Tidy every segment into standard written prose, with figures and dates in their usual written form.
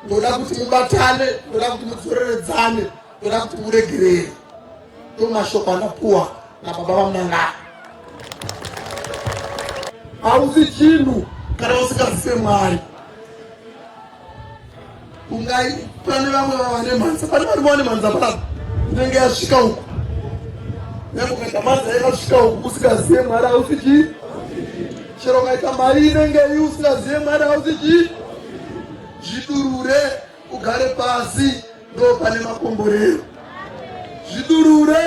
Ndoda kuti mubatane, ndoda kuti mudzoreredzane, ndoda kuti muregerere. Tomashoko anapuwa nababa vamunangana. Hauzi chinhu kana usingazive Mwari. Pane vamwe vane mhanza, pane vane mhanza baba inenge yasvika uku. Ukaita mhanza yakasvika uku usingazive Mwari hauzi chinhu. Chero ukaita mari inenge iyi usingazive Mwari hauzi chinhu. Zvidurure ugare pasi ndo pane makomborero. Zvidurure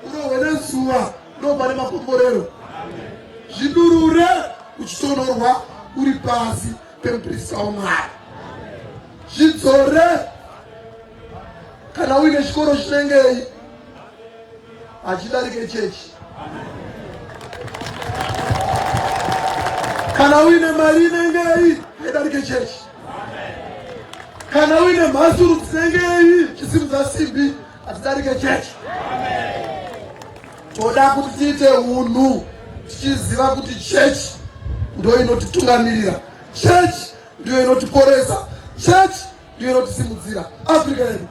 urohwe nezuva ndo pane makomborero. Zvidurure uchitonorwa uri pasi pemuprista waMwari. Zvidzore kana uine chikoro chinengei hachidarike chechi. Kana uine mari inengei haidarike chechi. Kana uine mhasuru dzinengei chisimudza simbi hatidarike chechi. Toda kuti tiite unhu tichiziva kuti chechi ndo inotitungamirira. Chechi ndiyo inotiporesa. Chechi ndiyo inotisimudzira. Afrika yedu.